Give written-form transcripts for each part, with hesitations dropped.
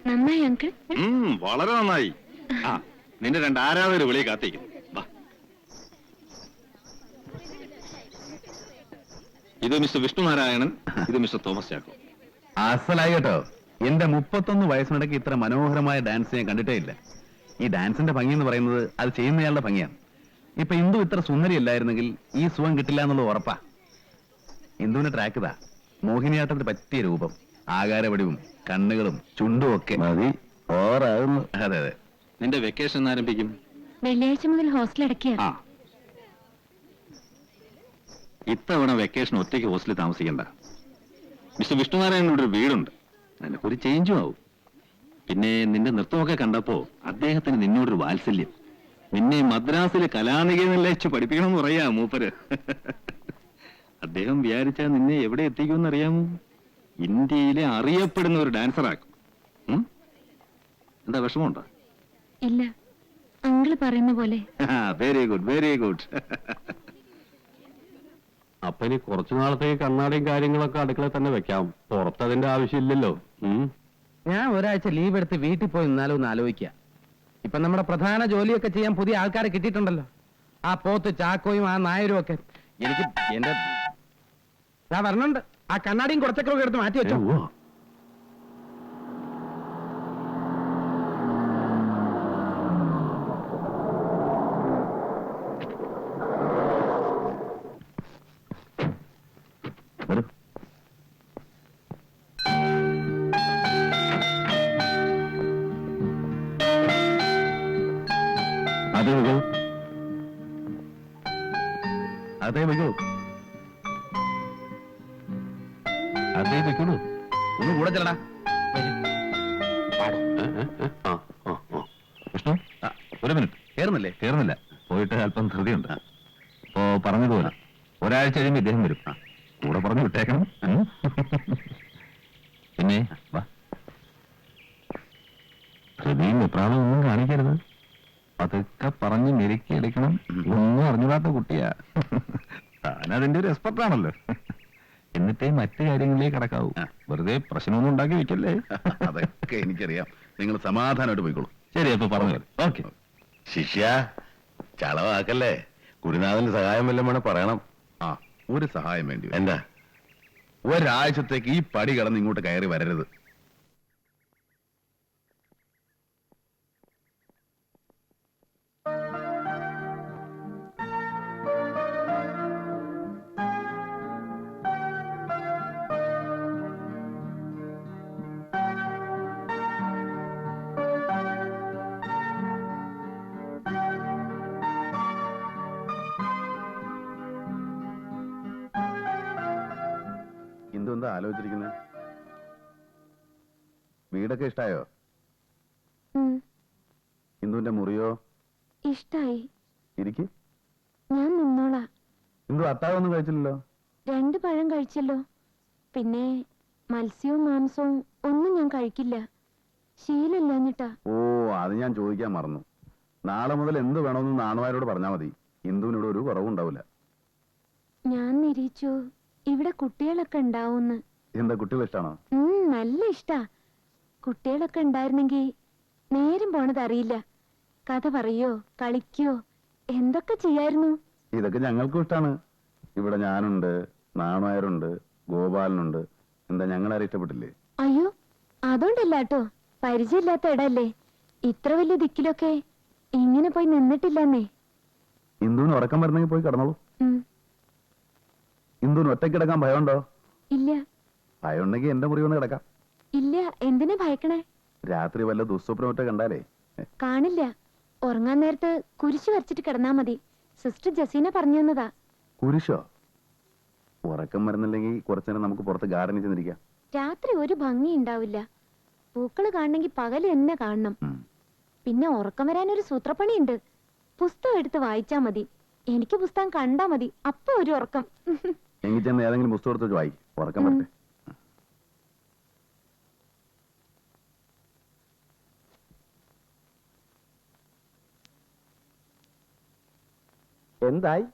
നന്നായി അങ്കിൾ. വളരെ നന്നായി. ആ നിന്റെ രണ്ട് ആരാധകർ വിളി കാത്തിരിക്കുന്നു. ഇത് മിസ്റ്റർ വിഷ്ണുനാരായണൻ, ഇത് മിസ്റ്റർ തോമസ് ചാക്കോ. അസലായി കേട്ടോ. എന്റെ 31 വയസ്സിനിടയ്ക്ക് ഇത്ര മനോഹരമായ ഡാൻസ് ഞാൻ കണ്ടിട്ടേ ഇല്ല. ഈ ഡാൻസിന്റെ ഭംഗി എന്ന് പറയുന്നത് അത് ചെയ്യുന്നയാളുടെ ഭംഗിയാണ്. ഇപ്പൊ ഇന്ദു ഇത്ര സുന്ദരിയല്ലായിരുന്നെങ്കിൽ ഈ സുഖം കിട്ടില്ല എന്നുള്ളത് ഉറപ്പാ. ഇന്ദുവിന്റെ ട്രാക്ക് ഇതാ. മോഹിനിയാട്ടത്തിന് പറ്റിയ രൂപം, ആകാരവടിവും കണ്ണുകളും ചുണ്ടും ഒക്കെ മതി. ഓറാകുന്നു. അതെ അതെ. നിന്റെ വെക്കേഷൻ ആരംഭിക്കും? വെള്ളിയാഴ്ച മുതൽ ഹോസ്റ്റൽ അടയ്ക്കുക. ഇത്തവണ വെക്കേഷൻ ഒറ്റയ്ക്ക് ഹോസ്റ്റലിൽ താമസിക്കണ്ട. മിസ്റ്റർ വിഷ്ണുനാരായണനോട് ഒരു വീടുണ്ട്, ഒരു ചേഞ്ചും ആവും. പിന്നെ നിന്റെ നൃത്തമൊക്കെ കണ്ടപ്പോ അദ്ദേഹത്തിന് നിന്നോടൊരു വാത്സല്യം. നിന്നെ മദ്രാസിലെ കലാനികേതനിൽ വെച്ച് പഠിപ്പിക്കണമെന്ന് പറയാ മൂപ്പര്. അദ്ദേഹം വിചാരിച്ചാൽ നിന്നെ എവിടെ എത്തിക്കുമെന്ന് അറിയാമോ? ഇന്ത്യയിലെ അറിയപ്പെടുന്ന ഒരു ഡാൻസറാക്കും. എന്താ വിഷമമുണ്ടോ? ഇല്ല, അങ്കിള് പറയുന്ന പോലെ. Very good, very good. അപ്പൊ ഇനി കുറച്ചു നാളത്തേക്ക് കണ്ണാടിയും കാര്യങ്ങളൊക്കെ അടുക്കളയിൽ തന്നെ വെക്കാം. പുറത്തതിന്റെ ആവശ്യമില്ലല്ലോ. ഞാൻ ഒരാഴ്ച ലീവ് എടുത്ത് വീട്ടിൽ പോയി നിന്നാലോ എന്ന് ആലോചിക്കുക. ഇപ്പൊ നമ്മുടെ പ്രധാന ജോലിയൊക്കെ ചെയ്യാൻ പുതിയ ആൾക്കാരെ കിട്ടിയിട്ടുണ്ടല്ലോ. ആ പോത്ത് ചാക്കോയും ആ നായരും ഒക്കെ. എനിക്ക് എന്റെ വരണുണ്ട്. ആ കണ്ണാടിയും കുറച്ചൊക്കെ എടുത്ത് മാറ്റി വെച്ചോ. അതേ വയ്ക്കോളൂ, അതേ വയ്ക്കോളൂ. ഒന്ന് കൂടെ ചെല്ലടാ. വിഷ്ണു, ഒരു മിനിറ്റ്. കേറുന്നില്ലേ? കേറുന്നില്ല. പോയിട്ട് അല്പം ധൃതിയുണ്ട്. അപ്പോ പറഞ്ഞതുപോലെ ഒരാഴ്ച കഴിയുമ്പോൾ ഇദ്ദേഹം വരും. കൂടെ പറഞ്ഞു വിട്ടേക്കണം. പിന്നെ വാ, ധൃതിയും വെപ്രാളവും ഒന്നും കാണിക്കരുത്. അതൊക്കെ പറഞ്ഞ് മെരുക്കി എടുക്കണം. ഒന്നും അറിഞ്ഞിടാത്ത കുട്ടിയാ. താനതിന്റെ ഒരു എക്സ്പെർട്ടാണല്ലോ. എന്നിട്ടേ മറ്റു കാര്യങ്ങളിലേക്ക് കടക്കാവൂ. വെറുതെ പ്രശ്നമൊന്നും ഉണ്ടാക്കി വെക്കല്ലേ. അതൊക്കെ എനിക്കറിയാം. നിങ്ങൾ സമാധാനമായിട്ട് പോയിക്കോളൂ. ശരി, അപ്പൊ പറഞ്ഞു. ഓക്കെ. ശിഷ്യ, ചളവാക്കല്ലേ. ഗുരുനാഥന്റെ സഹായം വല്ലതും വേണം പറയണം. ആ, ഒരു സഹായം വേണ്ടി. എന്താ? ഒരാഴ്ചത്തേക്ക് ഈ പടി കടന്ന് ഇങ്ങോട്ട് കയറി വരരുത്. എന്താ ആലോചിച്ചിരിക്കുന്നത്? വീടൊക്കെ ഇഷ്ടായോ? ഇന്ദുവിന്റെ മുറിയോ? ഇഷ്ടായി. ഇരിക്ക്. ഞാൻ നിന്നോളാ. ഇന്ദു അത്താഴമൊന്നും കഴിച്ചില്ലല്ലോ? 2 പഴം കഴിച്ചല്ലോ. പിന്നെ മത്സ്യവും മാംസവും ഒന്നും ഞാൻ കഴിക്കില്ല. ശീലമില്ലാഞ്ഞിട്ടാ. ഓ, അത് ഞാൻ ചോദിക്കാൻ മറന്നു. നാളെ മുതൽ എന്ത് വേണമെന്ന് നാണുമാരോട് പറഞ്ഞാൽ മതി. ഇന്ദുവിനോട് ഒരു കുറവുണ്ടാവില്ല. ഞാൻ നിരീച്ചു ഇവിടെ കുട്ടികളൊക്കെ ഉണ്ടാവുന്ന്. എന്താ, കുട്ടികൾ ഇഷ്ടാണോ? നല്ല ഇഷ്ടാ. കുട്ടികളൊക്കെ ഉണ്ടായിരുന്നെങ്കിൽ നേരം പോണത് അറിയില്ല. കഥ പറയോ കളിക്കോ എന്തൊക്കെ ചെയ്യായിരുന്നു. ഇതൊക്കെ ഞങ്ങൾക്കും ഇഷ്ടാണ്. ഇവിടെ ഞാനുണ്ട്, നാണുമാരുണ്ട്, ഗോപാലനുണ്ട്. എന്താ, ഞങ്ങളാരും ഇഷ്ടപ്പെട്ടില്ലേ? അയ്യോ, അതുകൊണ്ടല്ലാട്ടോ. പരിചയമില്ലാത്ത ഇടല്ലേ. ഇത്ര വലിയ ദിക്കിലൊക്കെ ഇങ്ങനെ പോയി നിന്നിട്ടില്ലെന്നേ. ഇന്ദുവിന് ഉറക്കം വരുന്നെങ്കിൽ പോയി കിടന്നോളൂ. ഇന്ദുവിന് ഒറ്റയ്ക്ക് കിടക്കാൻ ഭയമുണ്ടോ? ഇല്ല. ഭയമുണ്ടെങ്കിൽ എന്റെ മുറി ഒന്ന് കിടക്കാം. ഇല്ല. എന്തിനാ ഭയക്കണേ? രാത്രി വല്ല ദുസ്വപ്നമൊറ്റ കണ്ടാലേ. കാണില്ല. ഉറങ്ങാൻ നേരത്ത് കുരിശ് വരച്ചിട്ട് കിടന്നാ മതി. സിസ്റ്റർ ജസീന പറഞ്ഞു തന്നതാ. കുരിശോ? ഉറക്കം വരുന്നില്ലെങ്കിൽ കുറച്ചേരം നമുക്ക് പുറത്ത് ഗാർഡനിൽ ചെന്നിരിക്കാം. രാത്രി ഒരു ഭംഗി ഉണ്ടാവില്ല. പൂക്കള് കാണണമെങ്കിൽ പകല് എന്നെ കാണണം. പിന്നെ ഉറക്കം വരാനൊരു സൂത്രപ്പണിയുണ്ട്. പുസ്തകം എടുത്ത് വായിച്ചാ മതി. എനിക്ക് പുസ്തകം കണ്ടാ മതി, അപ്പൊ ഒരു ഉറക്കം. എങ്കിൽ ചെന്ന് ഏതെങ്കിലും പുസ്തകം എടുത്ത് വായിക്കും. ഉറക്കം വരട്ടെ. എന്തായി?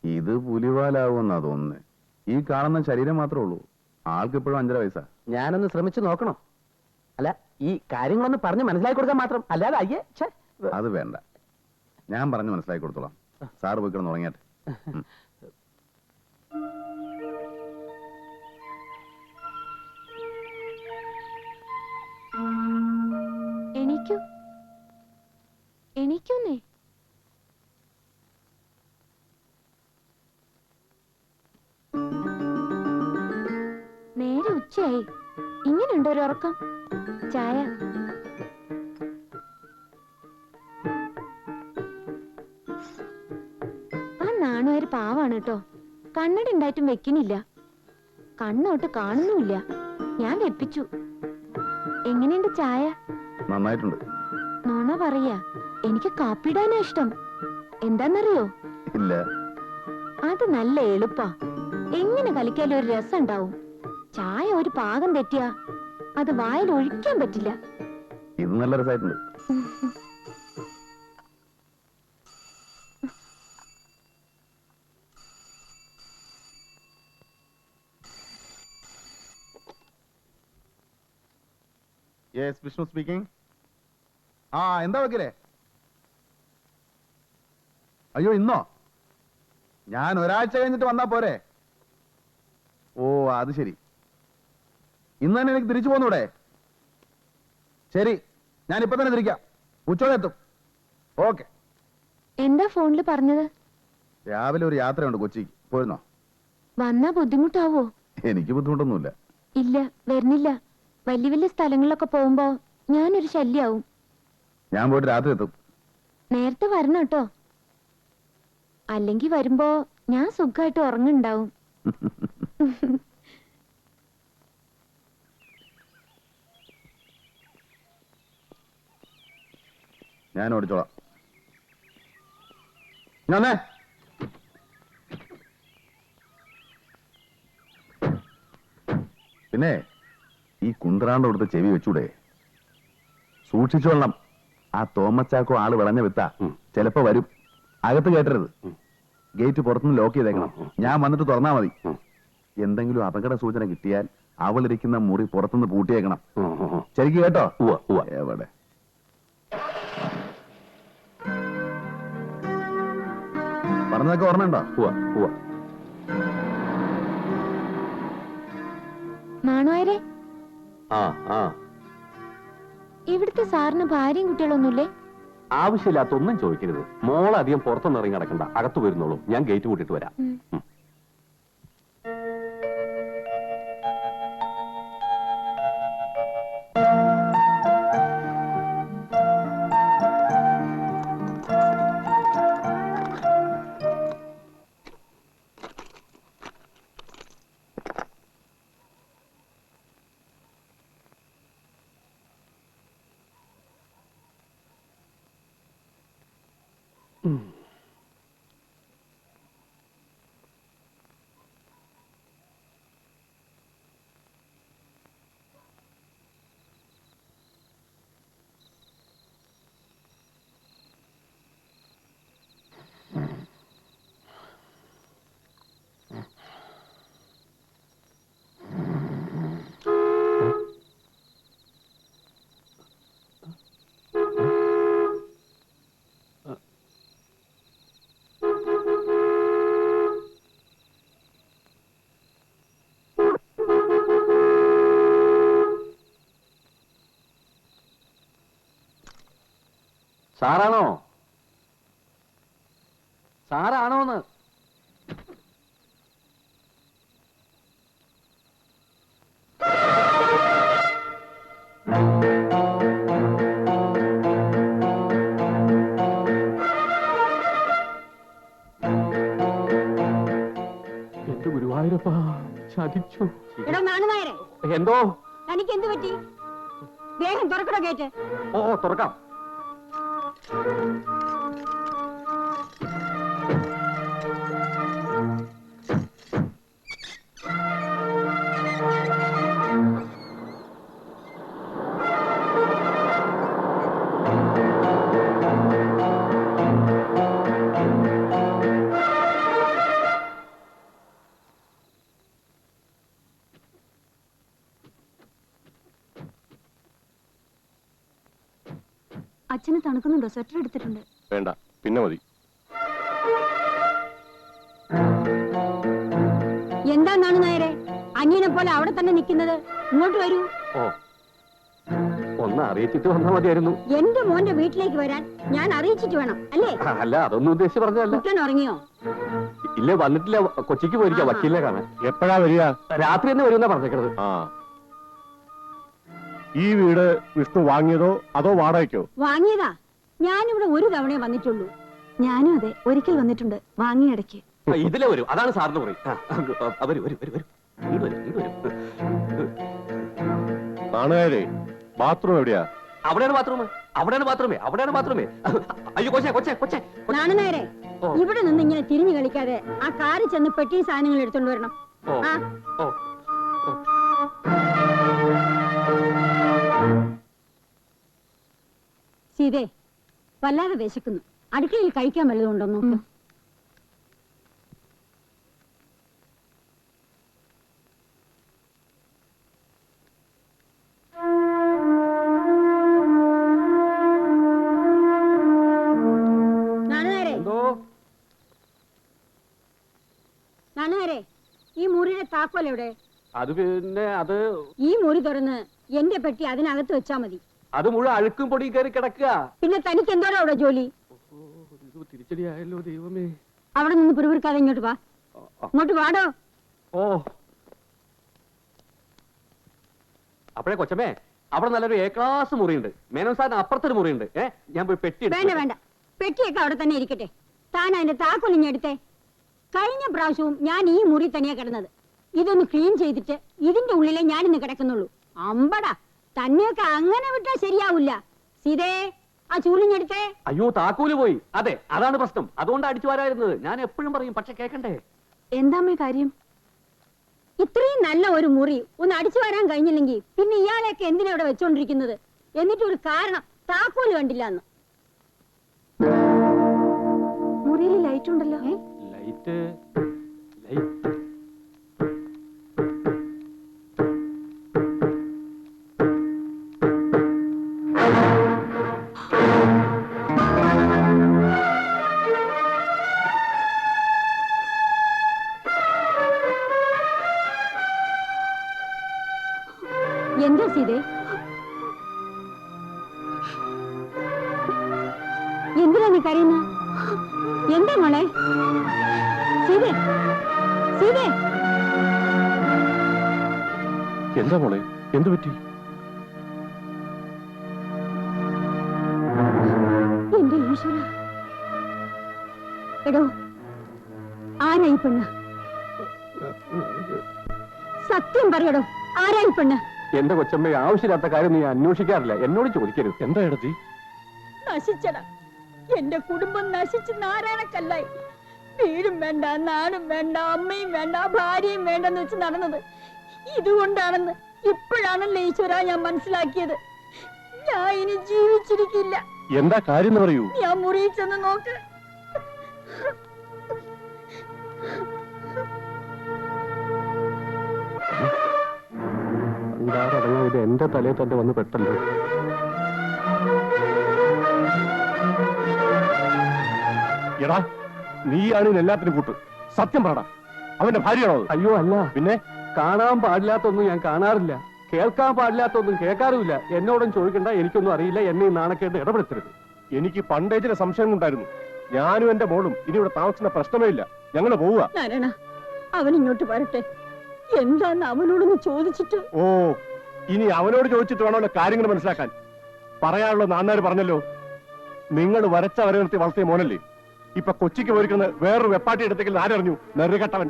ഇത് പുലിവാലാവുമെന്നാ തോന്നുന്നത്. ഈ കാണുന്ന ശരീരം മാത്രമേ ഉള്ളൂ. ആൾക്ക് ഇപ്പോഴും 5.5 വയസ്സാ. ഞാനൊന്ന് ശ്രമിച്ചു നോക്കണോ? അല്ല ഈ കാര്യങ്ങളൊന്ന് പറഞ്ഞ് മനസ്സിലാക്കി കൊടുക്കാൻ മാത്രം, അല്ലാതെ അയ്യേ ഛെ. അത് വേണ്ട, ഞാൻ പറഞ്ഞു മനസ്സിലാക്കി കൊടുത്തോളാം. സാറ് പോയി കിടന്ന് ഉറങ്ങിയാട്ടെ. എണീക്കൂ, എണീക്കൂന്നേ. നേരെ ഉച്ചയായി, ഇങ്ങനെയുണ്ടോ ഒരു ഉറക്കം? ചായ. ആ നാണുകാര് പാവാണ് കേട്ടോ, കണ്ണട ഉണ്ടായിട്ടും വെക്കണില്ല, കണ്ണോട്ട് കാണുന്നുമില്ല. ഞാൻ വെപ്പിച്ചു. എങ്ങനെയുണ്ട് ചായ? നന്നായിട്ടുണ്ട്. നോണ പറയാ, എനിക്ക് കാപ്പിടാനാ ഇഷ്ടം. എന്താന്നറിയോ? ഇല്ല. അത് നല്ല എളുപ്പാ, എങ്ങനെ കലിക്കാലും ഒരു രസം ഉണ്ടാവും. ചായ ഒരു പാകം തെറ്റിയാ അത് വായിൽ ഒഴിക്കാൻ പറ്റില്ല. ഇത് നല്ല രസമായിട്ടുണ്ട്. Yes, Vishnu speaking. ആ, എന്താ വക്കീലേ? അയ്യോ, ഇന്നോ? ഞാൻ ഒരാഴ്ച കഴിഞ്ഞിട്ട് വന്നാ പോരെ? ഓ, അത് ശരി. ഇന്ന് തന്നെ എനിക്ക് തിരിച്ചു പോന്നൂടെ? ശരി, ഞാൻ ഇപ്പൊ തന്നെ തിരിക്കാം. ഉച്ചയോടെ എത്തും. ഓക്കെ. എന്താ ഫോണിൽ പറഞ്ഞത്? രാവിലെ ഒരു യാത്രയുണ്ട് കൊച്ചിക്ക്, പോയിരുന്നോ? വന്നാ ബുദ്ധിമുട്ടാവോ? എനിക്ക് ബുദ്ധിമുട്ടൊന്നുമില്ല. ഇല്ല, വരുന്നില്ല. വലിയ വലിയ സ്ഥലങ്ങളിലൊക്കെ പോകുമ്പോ ഞാനൊരു ശല്യാവും. ഞാൻ പോയിട്ട് രാത്രി എത്തും. നേരത്തെ വരണം കേട്ടോ, അല്ലെങ്കി വരുമ്പോ ഞാൻ സുഖമായിട്ട് ഉറങ്ങുണ്ടാവും. ഞാൻ ഓടിച്ചോളാം. ഞാനേ പിന്നെ ഈ കുന്ത്രാണ്ട് കൊടുത്ത് ചെവി വെച്ചൂടെ? സൂക്ഷിച്ചോളണം. ആ തോമസ് ചാക്കോ ആള് വിളഞ്ഞ വിത്താ, ചിലപ്പോ വരും. അകത്ത് കേട്ടരുത്. ഗേറ്റ് പുറത്തുനിന്ന് ലോക്ക് ചെയ്തേക്കണം. ഞാൻ വന്നിട്ട് തുറന്നാ മതി. എന്തെങ്കിലും അപകട സൂചന കിട്ടിയാൽ അവളിരിക്കുന്ന മുറി പുറത്തുനിന്ന് പൂട്ടിയേക്കണം. ശരിക്ക് കേട്ടോ? എവിടെ? പറഞ്ഞതൊക്കെ ഓർമ്മയുണ്ടോ? നാണുവായരെ, ആ ഇവിടുത്തെ സാറിന് ഭാര്യയും കുട്ടികളൊന്നുമില്ലേ? ആവശ്യമില്ലാത്ത ഒന്നും ചോദിക്കരുത്. മോളധികം പുറത്തൊന്നും ഇറങ്ങി നടക്കണ്ട, അകത്ത് വരുന്നുള്ളൂ. ഞാൻ ഗേറ്റ് കൂട്ടിട്ട് വരാം. സാറാണോ? സാറാണോന്ന്? എന്റെ ഗുരുവായൂരപ്പാ, ചതിച്ചു. എന്തോ? തനിക്ക് എന്ത് പറ്റി? വേഗം തുറക്കണോ ഗേറ്റ്? ഓ, തുറക്കാം. അച്ഛന് തണുക്കുന്നുണ്ടോ? സ്വെറ്റർ എടുത്തിട്ടുണ്ട്. വേണ്ട, പിന്നെ മതി. എന്താന്നാണ് നേരെ അനിയനെ പോലെ അവിടെ തന്നെ നിൽക്കുന്നത്? ഇങ്ങോട്ട് വരൂ. ഓ, ഒന്ന് അറിയിച്ചിട്ട് വന്നാൽ മതിയായിരുന്നു. എന്റെ മോന്റെ വീട്ടിലേക്ക് വരാൻ ഞാൻ അറിയിച്ചിട്ട് വേണം അല്ലേ? അല്ല, അതൊന്നും ഉദ്ദേശിച്ച് പറഞ്ഞതല്ല. കുട്ടൻ ഉറങ്ങിയോ? ഇല്ല, വന്നിട്ടില്ല. കൊച്ചിക്ക് പോയിരിക്കാം വക്കീലിനെ കാണാൻ. എപ്പോഴാ വരിക? രാത്രി തന്നെ വരുമെന്നാ പറഞ്ഞേക്കണത്. ആ, ഈ വീട് വിഷ്ണു വാങ്ങിയതോ അതോ വാടകയ്ക്കോ? വാങ്ങിയതാ. ഞാനിവിടെ ഒരു തവണയെ വന്നിട്ടുള്ളൂ. ഞാനും അതെ, ഒരിക്കൽ വന്നിട്ടുണ്ട്, വാങ്ങിയ ഇടയ്ക്ക്. ഇതിലെ വരും, അതാണ് സാറിന് പറയും. വരും വരും വരും വരും, ഇങ്ങോട്ട് വരും, ഇങ്ങോട്ട് വരും. നാണുകാരെ, ബാത്റൂം എവിടെയാ? അവിടെയാണ് ബാത്റൂം, അവിടെയാണ് ബാത്റൂമേ, അവിടെയാണ് ബാത്റൂമേ. അയ്യോ കൊച്ചേ കൊച്ചേ കൊച്ചേ. നാണു നേരെ ഓ. ഇവിടെ നിന്ന് ഇങ്ങനെ തിരിഞ്ഞു കളിക്കാതെ ആ കാറിൽ ചെന്ന് പെട്ടി സാധനങ്ങൾ എടുത്തോണ്ട് വരണം. ഓ ആ ഓ ഓ. സീതേ, വല്ലാതെ വിശക്കുന്നു. അടുക്കളയിൽ കഴിക്കാൻ വല്ലതും ഉണ്ടോ നോക്ക്. നാണുകാരെ, ഈ മുറിയുടെ താക്കോൽ എവിടെ? അത് പിന്നെ അത് ഈ മുറി തുറന്ന് എന്റെ പെട്ടി അതിനകത്ത് വെച്ചാ മതി. അത് മുഴുവൻ അഴുക്കും പൊടിയും കയറി കിടക്കുക. പിന്നെ തനിക്ക് എന്തോടാ അവിടെ ജോലി? തിരിച്ചടിയായല്ലോ ദൈവമേ. അവിടെ നിന്ന് പിറുപിറുക്കാതെ ഇങ്ങോട്ട് വാ. ഇങ്ങോട്ട് വാടോ. ഓ, അപ്പോഴേ കൊച്ചമ്മേ, അവിടെ നല്ലൊരു എ ക്ലാസ് മുറിയുണ്ട്. മേനോൻ സാറിന് അപ്പുറത്തൊരു മുറിയുണ്ട്. ഞാൻ പോയി പെട്ടി എടുത്ത് വേണ്ട വേണ്ട, പെട്ടിയൊക്കെ അവിടെ തന്നെ ഇരിക്കട്ടെ. താൻ അതിന്റെ താക്കോൽ ഇഞ്ഞെടുത്തേ. കഴിഞ്ഞ പ്രാവശ്യവും ഞാൻ ഈ മുറി തന്നെയാ കിടന്നത്. ഇതൊന്ന് ക്ലീൻ ചെയ്തിട്ട് ഇതിന്റെ ഉള്ളിലേ ഞാൻ ഇന്ന് കിടക്കുന്നുള്ളൂ. അമ്പടാ, തന്നെയൊക്കെ അങ്ങനെ വിട്ടാ ശരിയാവില്ല. സീതേ, ആ ചൂലിഞ്ഞെടുത്തേ. അയ്യോ, താക്കോല് പോയി. അതെ, അതാണ് പ്രശ്നം. അതുകൊണ്ട് അടിച്ചു വരായിരുന്നത്. ഞാൻ എപ്പോഴും പറയും, പക്ഷെ കേക്കണ്ടേ. എന്താമ്മേ കാര്യം? ഇത്രയും നല്ല ഒരു മുറി ഒന്ന് അടിച്ചു വരാൻ കഴിഞ്ഞില്ലെങ്കിൽ പിന്നെ ഇയാളെയൊക്കെ എന്തിനാ ഇവിടെ വെച്ചോണ്ടിരിക്കുന്നത്? എന്നിട്ടൊരു കാരണം, താക്കോല് കണ്ടില്ല എന്ന്. മുറിയിൽ ലൈറ്റ് ഉണ്ടല്ലോ. ലൈറ്റ് ലൈറ്റ് എന്താ സീതേ? എന്തിനാ നീ കരയുന്ന? എന്താ മോളെ? സീതേ, സീതേ, എന്താ മോളെ, എന്തു പറ്റി? എന്റെ ഈശ്വര. എടോ, ആരായി പെണ്ണ്? സത്യം പറയടോ, ആരായി പെണ്ണ്? എന്റെ കൊച്ചമ്മ, ആവശ്യമില്ലാത്ത കാര്യം നീ അന്വേഷിക്കാറില്ല. എന്നോട് ചോദിക്കരുത്. എന്താ എടത്തി? നശിച്ചട, എന്റെ കുടുംബം നശിച്ച് നാരായണക്കല്ലായി. വീടും വേണ്ട, നാടും വേണ്ട, അമ്മയും വേണ്ട, ഭാര്യയും വേണ്ടെന്ന് വെച്ച് നടന്നത് ഇതുകൊണ്ടാണെന്ന് ഇപ്പോഴാണല്ലോ ഈശ്വര ഞാൻ മനസ്സിലാക്കിയത്. ഞാൻ ഇനി ജീവിച്ചിരിക്കില്ല. എന്താ കാര്യം പറയൂ. ഞാൻ മുറിയിൽ ചെന്ന് നോക്ക്. ഇത് എന്റെ തലയിൽ തന്നെ വന്ന് പെട്ടല്ലോ. എടാ, നീയാണ് എല്ലാത്തിനും കൂട്ട്. സത്യം പറടാ, അവന്റെ ഭാര്യയാണോ അത്? അയ്യോ അല്ല. പിന്നെ കാണാൻ പാടില്ലാത്തൊന്നും ഞാൻ കാണാറില്ല, കേൾക്കാൻ പാടില്ലാത്തൊന്നും കേൾക്കാറുമില്ല. എന്നോടും ചോദിക്കണ്ട, എനിക്കൊന്നും അറിയില്ല. എന്നെ ഈ നാണക്കേട് ഇടപെടുത്തരുത്. എനിക്ക് പണ്ടേ ചില സംശയം ഉണ്ടായിരുന്നു. ഞാനും എന്റെ മോളും ഇനി ഇവിടെ താമസിക്കുന്ന പ്രശ്നമേ ഇല്ല. ഞങ്ങള് പോവുക. നാരായണ, അവൻ ഇങ്ങോട്ട് വരട്ടെ. എന്താന്ന് അവനോടൊന്ന് ചോദിച്ചിട്ട്. ഓ, ഇനി അവനോട് ചോദിച്ചിട്ട് വേണമല്ലോ കാര്യങ്ങൾ മനസ്സിലാക്കാൻ. പറയാനുള്ള നാന്നാര് പറഞ്ഞല്ലോ, നിങ്ങൾ വരച്ച വര നിർത്തി വളർത്തിയ മോനല്ലേ. ഇപ്പൊ കൊച്ചിക്ക് പോയിരിക്കുന്നത് വേറൊരു വെപ്പാട്ടി എടുത്തെങ്കിൽ ആരറിഞ്ഞു? നെറുകെട്ടവൻ.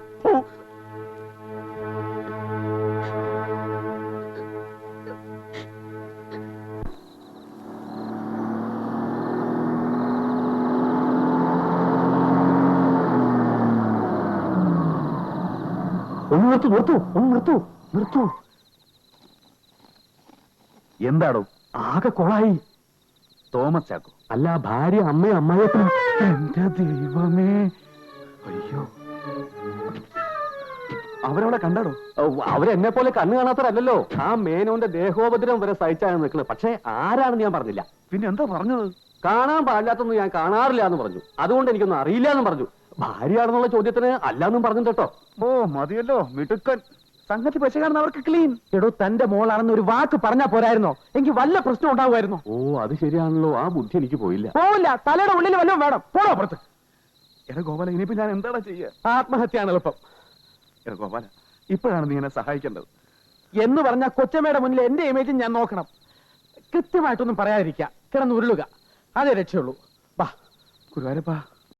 ഒന്ന് നിർത്തൂ, നിർത്തൂ, ഒന്ന് നിർത്തൂ, നിർത്തൂ. എന്താടോ? ആകെ കൊളായി. തോമസ് ചാക്കോ? അല്ല, ഭാര്യ, അമ്മയും അമ്മായിയപ്പനും. എന്റെ ദൈവമേ, അയ്യോ. അവരവളെ കണ്ടാടോ? അവരെന്നെ പോലെ കണ്ണു കാണാത്തവരല്ലോ. ആ മേനോന്റെ ദേഹോപദ്രവം വരെ സഹിച്ചാണ് നിൽക്കുന്നത്. പക്ഷേ ആരാണെന്ന് ഞാൻ പറഞ്ഞില്ല. പിന്നെ എന്താ പറഞ്ഞത്? കാണാൻ പാടില്ലാത്തൊന്നും ഞാൻ കാണാറില്ല എന്ന് പറഞ്ഞു. അതുകൊണ്ട് എനിക്കൊന്നും അറിയില്ല എന്ന് പറഞ്ഞു. ഭാര്യയാണെന്നുള്ള ചോദ്യത്തിന് അല്ലാന്നും പറഞ്ഞു കേട്ടോ. ഓ മതിയല്ലോ, മിടുക്കൻ. സംഗതി പശകാണെന്ന് അവർക്ക് ക്ലീൻ. എടോ തന്റെ മോളാണെന്ന് ഒരു വാക്ക് പറഞ്ഞാ പോരായിരുന്നോ? എനിക്ക് വല്ല പ്രശ്നം ഉണ്ടാവുമായിരുന്നോ? ഓ അത് ശരിയാണല്ലോ. ആ ബുദ്ധി എനിക്ക് പോയില്ല. പോവില്ല, തലയുടെ ഉള്ളിൽ വല്ലതും വേണം. പോടോ അപ്പുറത്ത്. എടാ ഗോപാല, ഇനിയിപ്പോ ഞാൻ എന്താടാ ചെയ്യുക? ആത്മഹത്യയാണ് എളുപ്പം എടാ ഗോപാല, ഇപ്പോഴാണ് നീ എന്നെ സഹായിക്കേണ്ടത്. എന്ന് പറഞ്ഞാൽ കൊച്ചമ്മയുടെ മുന്നിൽ എന്റെ ഇമേജും ഞാൻ നോക്കണം. കൃത്യമായിട്ടൊന്നും പറയാതിരിക്കുക, കിടന്ന് ഉരുളുക, അതേ രക്ഷയുള്ളൂ. ഗുരുവായൂരപ്പാ,